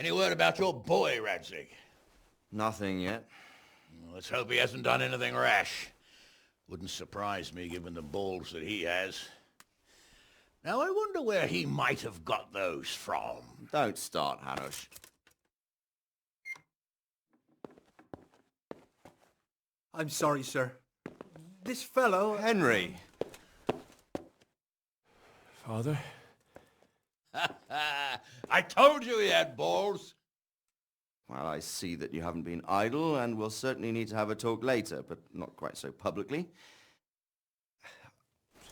Any word about your boy, Radzig? Nothing yet. Let's hope he hasn't done anything rash. Wouldn't surprise me given the balls that he has. Now I wonder where he might have got those from. Don't start, Hanush. I'm sorry, sir. This fellow... Henry! Father? I told you he had balls. Well, I see that you haven't been idle, and we'll certainly need to have a talk later, but not quite so publicly.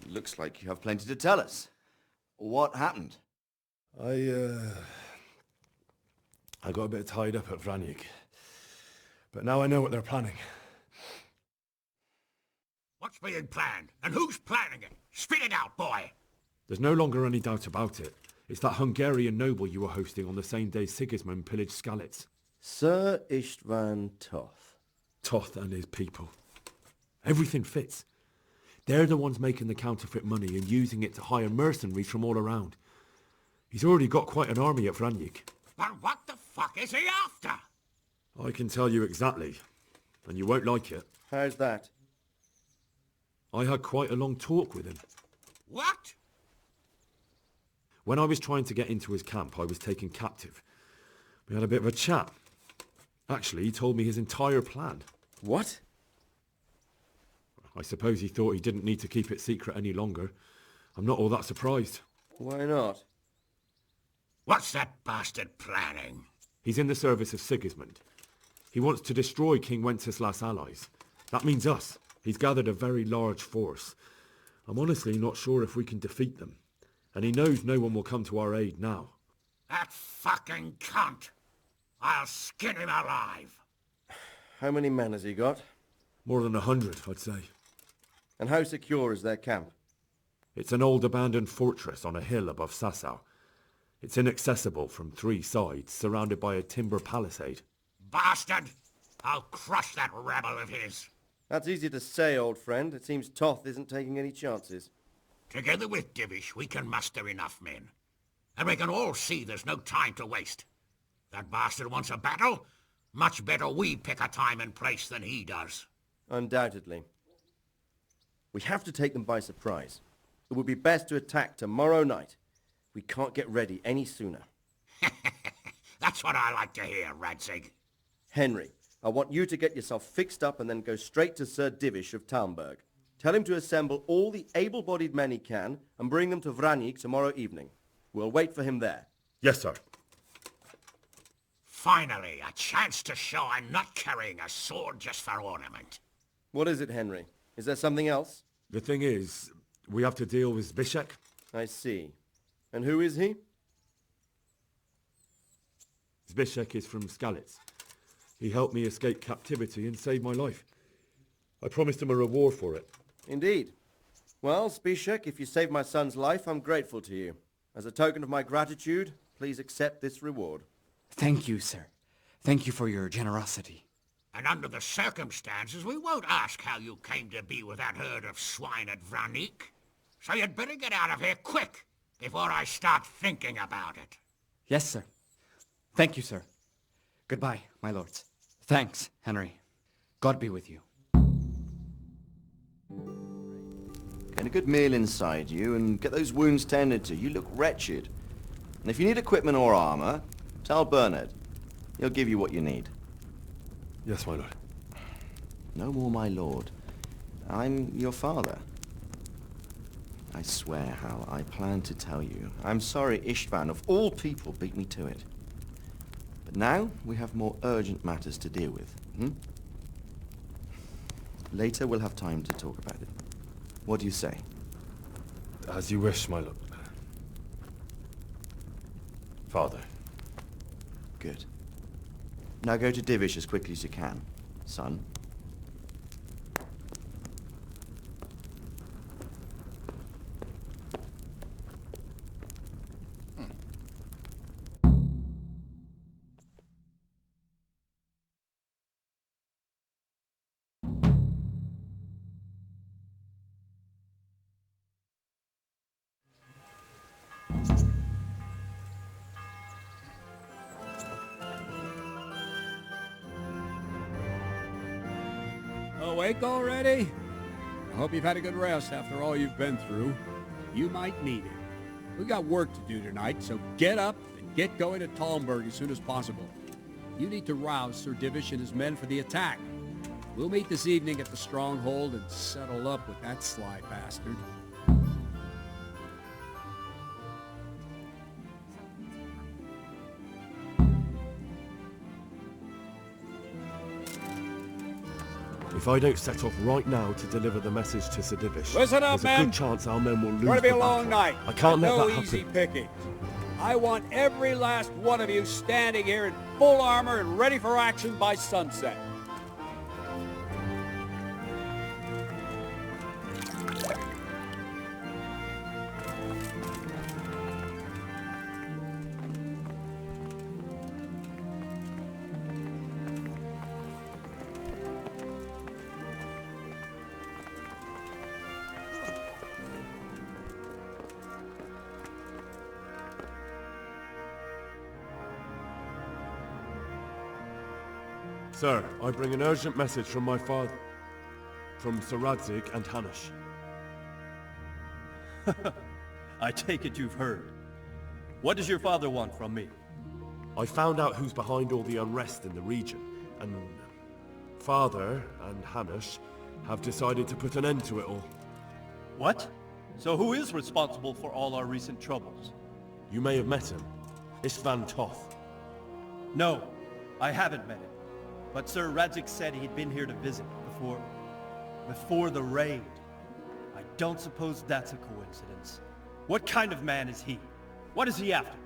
It looks like you have plenty to tell us. What happened? I got a bit tied up at Vranjik. But now I know what they're planning. What's being planned? And who's planning it? Spit it out, boy! There's no longer any doubt about it. It's that Hungarian noble you were hosting on the same day Sigismund pillaged Skalitz. Sir Istvan Toth. Toth and his people. Everything fits. They're the ones making the counterfeit money and using it to hire mercenaries from all around. He's already got quite an army at Vranjik. But what the fuck is he after? I can tell you exactly, and you won't like it. How's that? I had quite a long talk with him. What? When I was trying to get into his camp, I was taken captive. We had a bit of a chat. Actually, he told me his entire plan. What? I suppose he thought he didn't need to keep it secret any longer. I'm not all that surprised. Why not? What's that bastard planning? He's in the service of Sigismund. He wants to destroy King Wenceslas' allies. That means us. He's gathered a very large force. I'm honestly not sure if we can defeat them. And he knows no one will come to our aid now. That fucking cunt! I'll skin him alive! How many men has he got? More than 100, I'd say. And how secure is their camp? It's an old abandoned fortress on a hill above Sasau. It's inaccessible from 3 sides, surrounded by a timber palisade. Bastard! I'll crush that rebel of his! That's easy to say, old friend. It seems Toth isn't taking any chances. Together with Divish, we can muster enough men. And we can all see there's no time to waste. That bastard wants a battle? Much better we pick a time and place than he does. Undoubtedly. We have to take them by surprise. It would be best to attack tomorrow night. We can't get ready any sooner. That's what I like to hear, Radzig. Henry, I want you to get yourself fixed up and then go straight to Sir Divish of Talmberg. Tell him to assemble all the able-bodied men he can and bring them to Vranjik tomorrow evening. We'll wait for him there. Yes, sir. Finally, a chance to show I'm not carrying a sword just for ornament. What is it, Henry? Is there something else? The thing is, we have to deal with Zbyszek. I see. And who is he? Zbyszek is from Skalitz. He helped me escape captivity and saved my life. I promised him a reward for it. Indeed. Well, Zbyszek, if you saved my son's life, I'm grateful to you. As a token of my gratitude, please accept this reward. Thank you, sir. Thank you for your generosity. And under the circumstances, we won't ask how you came to be with that herd of swine at Vranjik. So you'd better get out of here quick, before I start thinking about it. Yes, sir. Thank you, sir. Goodbye, my lords. Thanks, Henry. God be with you. Get a good meal inside you and get those wounds tended to. You look wretched. And if you need equipment or armor, tell Bernard. He'll give you what you need. Yes, my lord. No more, my lord. I'm your father. I swear, Hal, I plan to tell you. I'm sorry Istvan, of all people, beat me to it. But now, we have more urgent matters to deal with. Later, we'll have time to talk about it. What do you say? As you wish, my lord. Father. Good. Now go to Divish as quickly as you can, son. awake already? I hope you've had a good rest after all you've been through. You might need it. We got work to do tonight, so get up and get going to Talmberg as soon as possible. You need to rouse Sir Divish and his men for the attack. We'll meet this evening at the stronghold and settle up with that sly bastard. If I don't set off right now to deliver the message to Sir Divish, Listen up, there's a men. good chance our men will lose It's going to be the a long battle. night. I can't let No that easy happen. picking. I want every last one of you standing here in full armor and ready for action by sunset. Sir, I bring an urgent message from my father, from Sir Radzig and Hanush. I take it you've heard. What does your father want from me? I found out who's behind all the unrest in the region, and Father and Hanush have decided to put an end to it all. What? So who is responsible for all our recent troubles? You may have met him, Istvan Toth. No, I haven't met him. But Sir Radzig said he'd been here to visit before the raid. I don't suppose that's a coincidence. What kind of man is he? What is he after?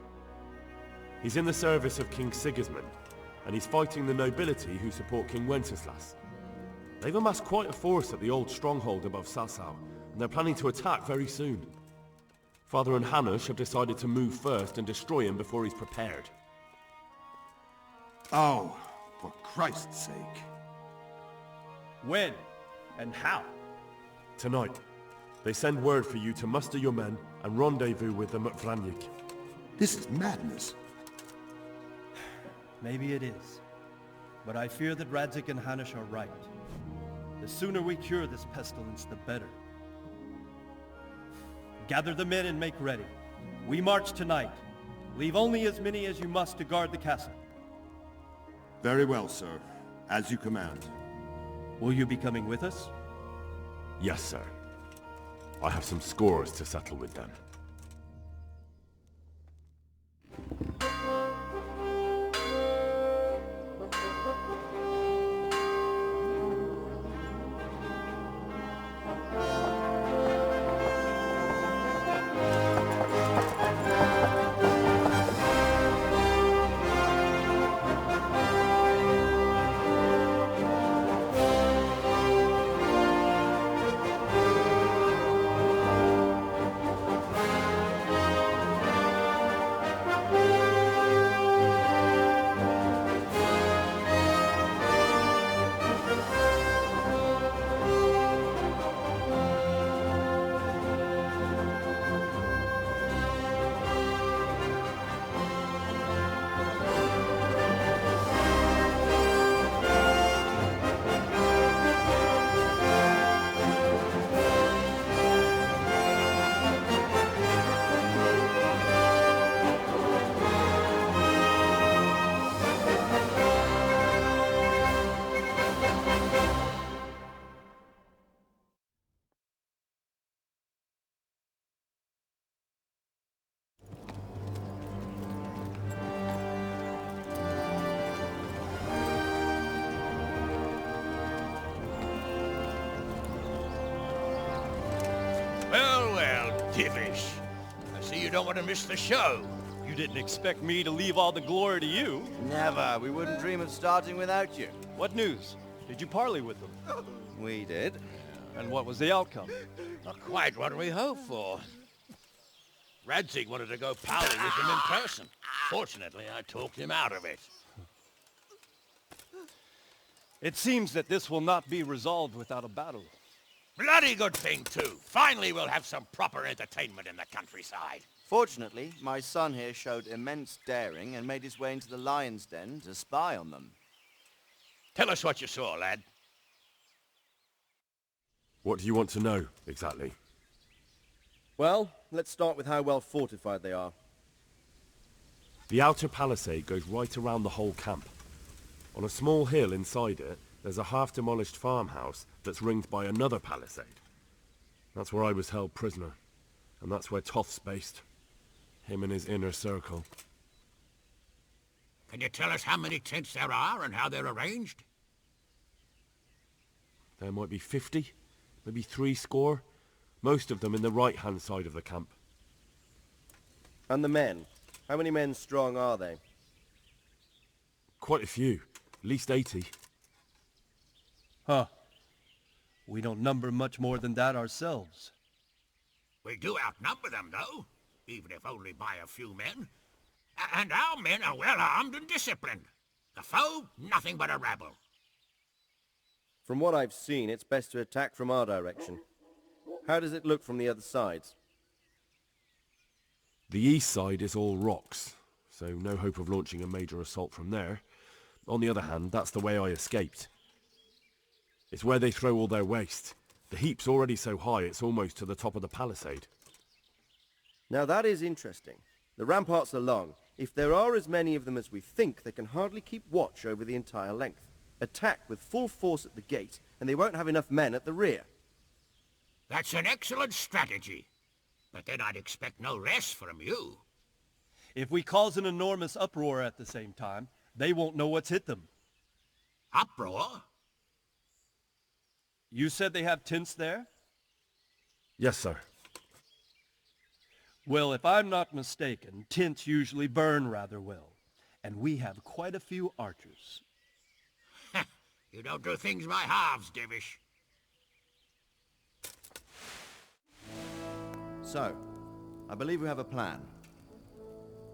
He's in the service of King Sigismund, and he's fighting the nobility who support King Wenceslas. They've amassed quite a force at the old stronghold above Sasau, and they're planning to attack very soon. Father and Hanush have decided to move first and destroy him before he's prepared. Oh, for Christ's sake. When? And how? Tonight, they send word for you to muster your men and rendezvous with them at Vranjik. This is madness. Maybe it is. But I fear that Radzig and Hanush are right. The sooner we cure this pestilence, the better. Gather the men and make ready. We march tonight. Leave only as many as you must to guard the castle. Very well, sir. As you command. Will you be coming with us? Yes, sir. I have some scores to settle with them. Well, Divish. I see you don't want to miss the show. You didn't expect me to leave all the glory to you. Never. We wouldn't dream of starting without you. What news? Did you parley with them? We did. And what was the outcome? Not quite what we hoped for. Radzig wanted to go parley with him in person. Fortunately, I talked him out of it. It seems that this will not be resolved without a battle. Bloody good thing, too. Finally, we'll have some proper entertainment in the countryside. Fortunately, my son here showed immense daring and made his way into the lion's den to spy on them. Tell us what you saw, lad. What do you want to know, exactly? Well, let's start with how well fortified they are. The outer palisade goes right around the whole camp. On a small hill inside it, there's a half-demolished farmhouse that's ringed by another palisade. That's where I was held prisoner, and that's where Toth's based. Him and his inner circle. Can you tell us how many tents there are and how they're arranged? There might be 50, maybe 60. Most of them in the right-hand side of the camp. And the men? How many men strong are they? Quite a few. At least 80. Huh. We don't number much more than that ourselves. We do outnumber them, though, even if only by a few men. And our men are well armed and disciplined. The foe, nothing but a rabble. From what I've seen, it's best to attack from our direction. How does it look from the other sides? The east side is all rocks, so no hope of launching a major assault from there. On the other hand, that's the way I escaped. It's where they throw all their waste. The heap's already so high it's almost to the top of the palisade. Now that is interesting. The ramparts are long. If there are as many of them as we think, they can hardly keep watch over the entire length. Attack with full force at the gate, and they won't have enough men at the rear. That's an excellent strategy. But then I'd expect no less from you. If we cause an enormous uproar at the same time, they won't know what's hit them. Uproar? You said they have tents there? Yes, sir. Well, if I'm not mistaken, tents usually burn rather well. And we have quite a few archers. You don't do things by halves, Divish. So, I believe we have a plan.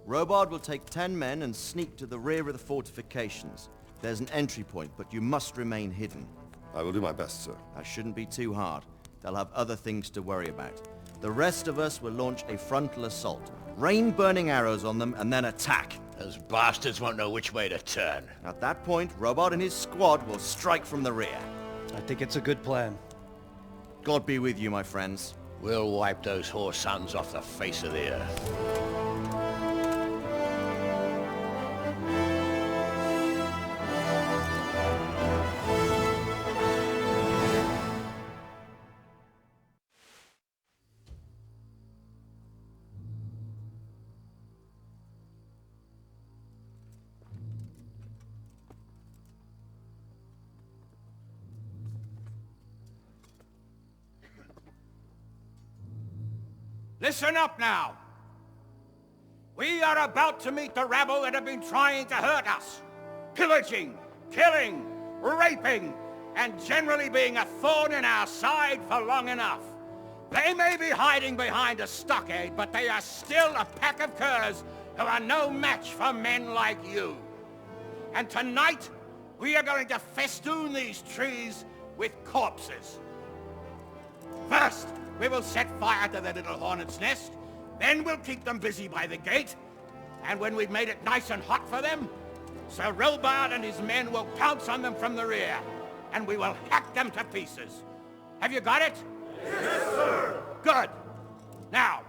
Robard will take 10 men and sneak to the rear of the fortifications. There's an entry point, but you must remain hidden. I will do my best, sir. That shouldn't be too hard. They'll have other things to worry about. The rest of us will launch a frontal assault. Rain burning arrows on them and then attack. Those bastards won't know which way to turn. At that point, Robard and his squad will strike from the rear. I think it's a good plan. God be with you, my friends. We'll wipe those whore sons off the face of the earth. Listen up now. We are about to meet the rabble that have been trying to hurt us. Pillaging, killing, raping, and generally being a thorn in our side for long enough. They may be hiding behind a stockade, but they are still a pack of curs who are no match for men like you. And tonight, we are going to festoon these trees with corpses. First, we will set fire to the little hornet's nest. Then we'll keep them busy by the gate. And when we've made it nice and hot for them, Sir Robard and his men will pounce on them from the rear. And we will hack them to pieces. Have you got it? Yes, sir! Good. Now,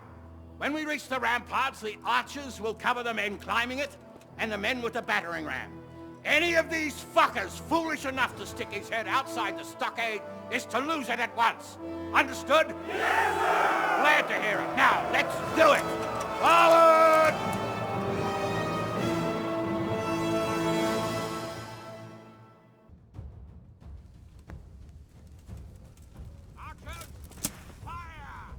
when we reach the ramparts, the archers will cover the men climbing it, and the men with the battering ram. Any of these fuckers foolish enough to stick his head outside the stockade is to lose it at once. Understood? Yes, sir! Glad to hear it. Now, let's do it! Forward! Archers, fire!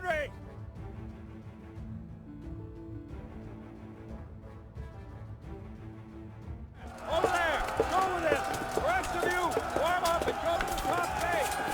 Henry! Over there! Go with it! The rest of you, warm up and go to the top gate!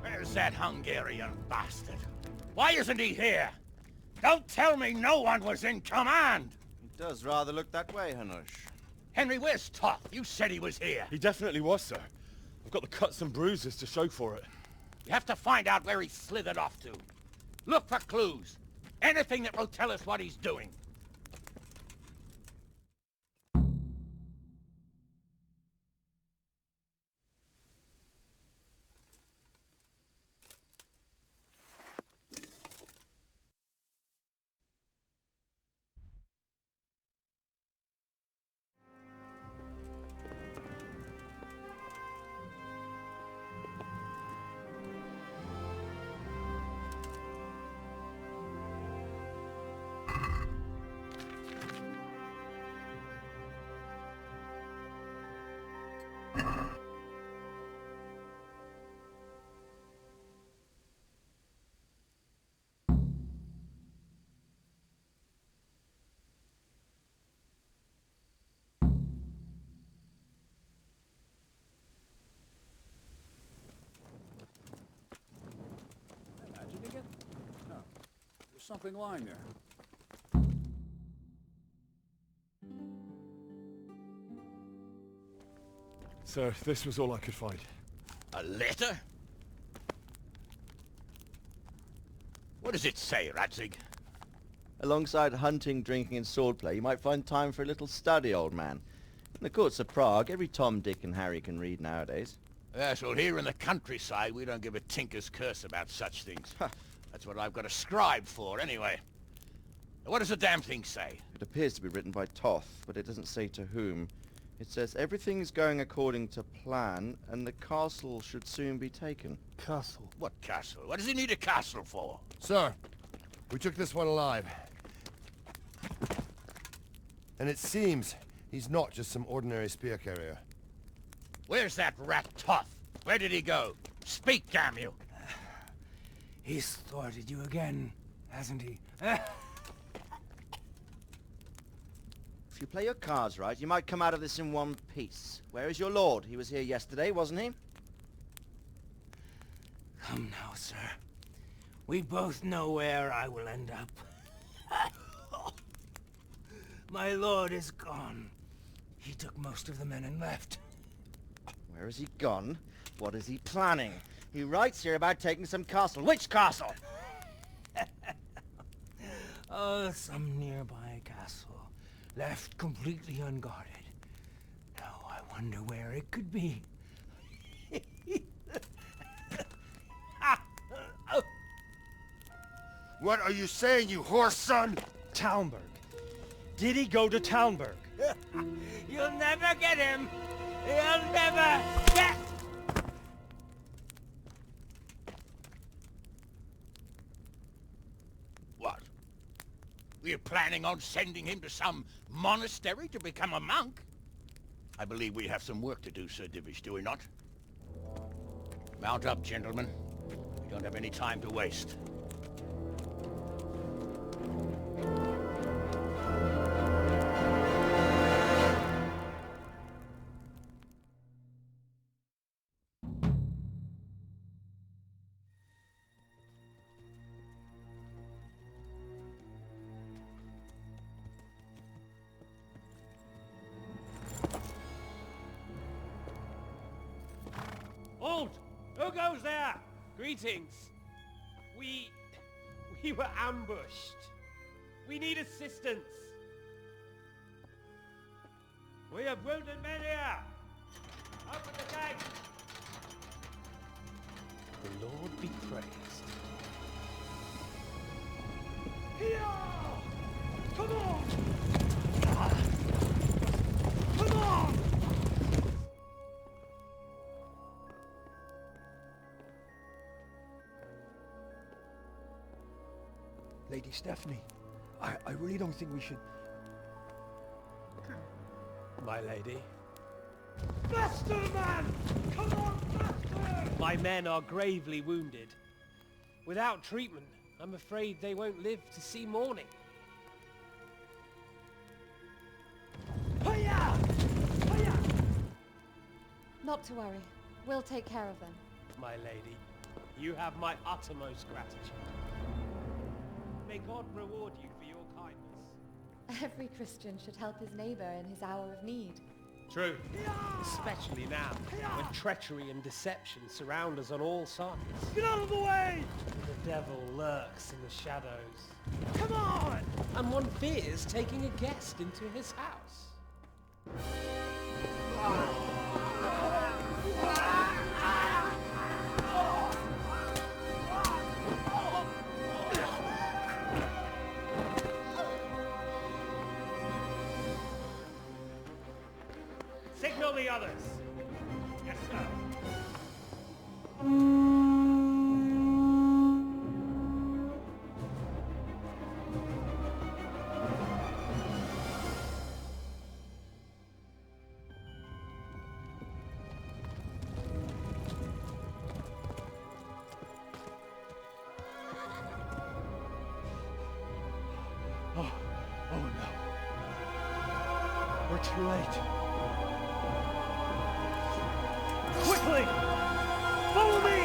Where's that Hungarian bastard? Why isn't he here? Don't tell me no one was in command! It does rather look that way, Hanush. Henry, where's Toth? You said he was here. He definitely was, sir. I've got the cuts and bruises to show for it. You have to find out where he slithered off to. Look for clues. Anything that will tell us what he's doing. something lying there. Sir, this was all I could find. A letter? What does it say, Radzig? Alongside hunting, drinking and swordplay, you might find time for a little study, old man. In the courts of Prague, every Tom, Dick and Harry can read nowadays. Yes, well, here in the countryside, we don't give a tinker's curse about such things. That's what I've got a scribe for, anyway. What does the damn thing say? It appears to be written by Toth, but it doesn't say to whom. It says everything's going according to plan, and the castle should soon be taken. Castle. What castle? What does he need a castle for? Sir, we took this one alive. And it seems he's not just some ordinary spear carrier. Where's that rat Toth? Where did he go? Speak, damn you! He's thwarted you again, hasn't he? If you play your cards right, you might come out of this in one piece. Where is your lord? He was here yesterday, wasn't he? Come now, sir. We both know where I will end up. My lord is gone. He took most of the men and left. Where has he gone? What is he planning? He writes here about taking some castle. Which castle? Oh, some nearby castle, left completely unguarded. Now I wonder where it could be. What are you saying, you horse son? Talmberg. Did he go to Talmberg? You'll never get him! You'll never get... What? We're planning on sending him to some monastery to become a monk? I believe we have some work to do, Sir Divish, do we not? Mount up, gentlemen. We don't have any time to waste. Halt! Who goes there? Greetings. We were ambushed. We need assistance. We have wounded men here. Open the gate. The Lord be praised. Here! Come on! Come on! Lady Stephanie, I really don't think we should... My lady. Faster, man! Come on, faster! My men are gravely wounded. Without treatment, I'm afraid they won't live to see morning. Hiya! Hiya! Not to worry. We'll take care of them. My lady, you have my uttermost gratitude. May God reward you for your kindness. Every Christian should help his neighbor in his hour of need. True. Especially now, when treachery and deception surround us on all sides. Get out of the way! The devil lurks in the shadows. Come on! And one fears taking a guest into his house. Signal the others. Yes, sir. Oh no. We're too late. Quickly! Follow me!